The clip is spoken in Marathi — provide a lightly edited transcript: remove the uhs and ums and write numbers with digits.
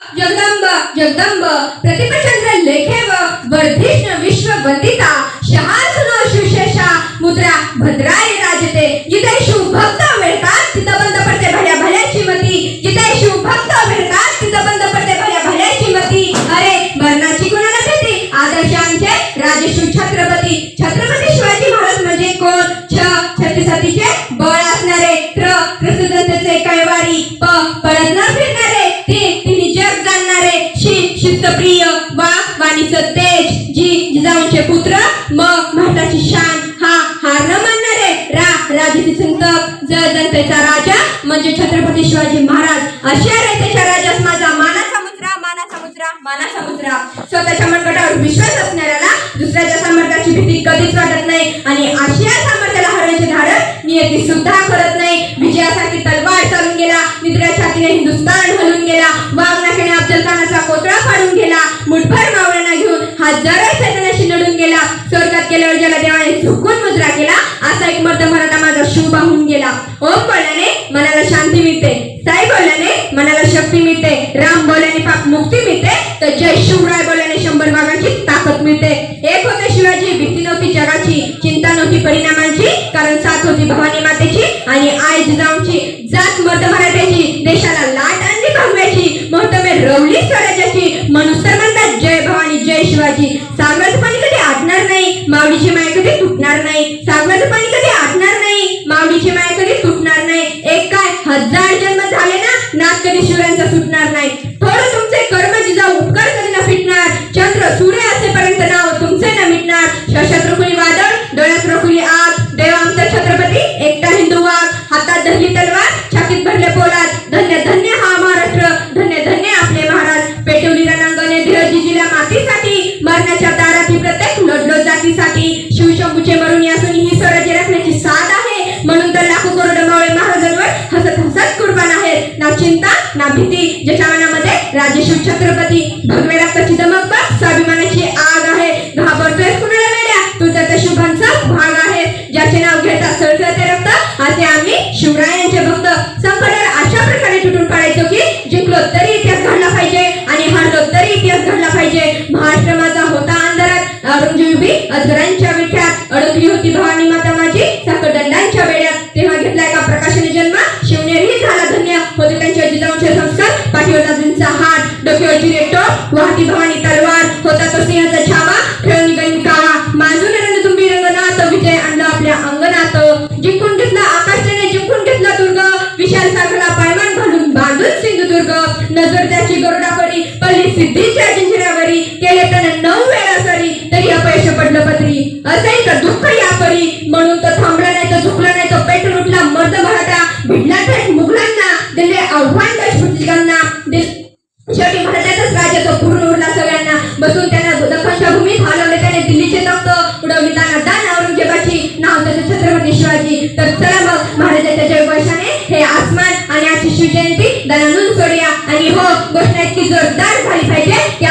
जगदंब जगदंब प्रतिपचंद्र लेखेव वर्धिष्ण विश्व वंदिता शहासुनो सुशेषा मुद्रा भद्राय राजते जिथे शिवभक्त मिळतात तिथं बंद पडते भल्या भल्याची मती जिथे शिवभक्त मिळतात तिथं बंद पडते भल्या भल्याची मती अरे मरणाची कुणाला भीती आदर्शांचे राजश्री छत्रपती छत्रपती शिवाजी महाराज म्हणजे कोण छत्रपतीचे बळ असणारे कृष्णदत्तचे कैवारी पळत न फिरणारे तिन्ही जग जाणणारे शिस्तप्रिय वाणीचं तेज जिजाऊंचे पुत्र महाराष्ट्राची शान हार न मानणारे राजाची संतक जनतेचा राजा म्हणजे छत्रपती शिवाजी महाराज अशा रीतीच्या राजास माझा मानाचा मुद्रा स्वतःच्या मनगटावर विश्वास असणाऱ्याला दुसऱ्याच्या सामर्थ्याची भीती कधीच वाटत नाही आणि आशिया सामर्थ्याला हरण्याचे धाडस नियती सुद्धा करत नाही विजयासाठी तलवार चालून गेला निद्रा छातीने हिंदुस्थान हलून गेला वाघनाखेने अफजल खानाचा कोतळा फाडून गेला मुठभर मावळ्यांना घेऊन हजारो सैन्याशी लढून गेला स्वर्गात गेल्यावर ज्याला देवाने झुकून मुजरा केला असा एक मर्द मराठा माझा शिव वाहून गेला ओम बोलल्याने मनाला शांती मिळते साई बोलल्याने मनाला शक्ती मिळते राम बोलल्याने पाप मुक्ती मिळते तर जय शिवराय बोलल्याने 100 वाघांची ताकद मिळते एक होते शिवाजी भीती नव्हती जगाची चिंता नव्हती परिणामांची कारण साथ होती भवानी मातेची आणि आई जिजाऊंची जात मर्द मराठ्याची देशाला लाट आणली भगव्याची मोहतमे रवली स्वराज्याची म्हणून तर म्हणतात जय भवानी जय शिवाजी सागराचं पाणी कधी आटणार नाही माऊलीची माया कधी तुटणार नाही सागराचं पाणी कधी आटणार नाही माऊलीची माया कधी तुटणार नाही एक काय 1000 जन्म झाले ना नाच कधी शिवरायांचा सुटणार नाही थोडं तुमचे कर्म जिजाऊ उपकार कधी न फिटणार चंद्र सूर्य असेपर्यंत नाव तुमचे न मिटणार शस्त्र खुली वादळ डोळ्यात रोखुली आग देव आमचा छत्रपती एकटा हिंदू वाघ हातात धरली तलवार छातीत भरले पोलाद धन्य धन्य हा महाराष्ट्र धन्य धन्य आपले महाराज पेटवली रणांगणे धीरजी जिल्हा मातीसाठी मरण्याच्या दाराती प्रत्येक लढलो जातीसाठी शिवशंभूचे मरून असून ही स्वराज्य राखण्याची साध आहे म्हणून तर लाखो करोड मावळे महाराजांवर हसत हसत कुर्बान आहेत ना चिंता ना भीती ज्याच्या मनामध्ये राजशिव छत्रपती भगवे रक्ताची दमक बघ स्वाभिमानाची आग आहे घाबरतोय कुणाला वेड्या तू त्या शुभांचा भाग आहे ज्याचे नाव घेता सळसळते रक्त असे आम्ही शिवरायांचे भक्त संकटाला अशा प्रकारे तुटून पाडायचो की जिंकलो तरी इतिहास घडला पाहिजे आणि हारलो तरी इतिहास घडला पाहिजे महाराष्ट्र माझा होता अंधारात औरंगजेबी अजगरांच्या विख्यात अडकली होती भवानी माता माझी साखरदंडांच्या बेड्यात तेव्हा घेतला एका प्रकाशाने जन्म शिवनेरही झाला धन्य होते त्यांच्या जिजाऊंचे संस्कार पाठीवर नाजूंचा हात डोक्यावर जिरेटो वाहती भवानी तलवार होता तो सिंहाचा छावा खेळून गणी काळा मांजून रंग तुम्ही रंगनाथ विजय आणला आपल्या अंगणात जिंकून घेतला आकाशाने जिंकून घेतला दुर्ग विशाल सागरला पायमान घालून बांधून सिंधुदुर्ग नजर त्याची गरुडापरी पल्ली सिद्धीच्या जिंजिऱ्यावरी केले त्याने 9 वेळा सरी तरी अपयश पडलं पत्री असेल तर दुःख या परी म्हणून तो थांबला नाही तो झुकला नाही तो पेटून उठला मर्द मराठा भिडला थेट मुघलांना दिले आव्हान देशभक्तांना शेवटी मराठ्याचाच राज्य तो पूर्ण उरला सगळ्यांना बसून त्यांना दख्खनच्या भूमीत हलवले त्याने दिल्लीचे तख्त उडवली दाना दान औरंगजेबाची नाव त्याचे छत्रपती शिवाजी तर चला मग महाराजांच्या जयघोषाने हे आसमान आणि आजची शिवजयंती दानानून सोडूया आणि हो घोषणा इतकी जोरदार झाली पाहिजे की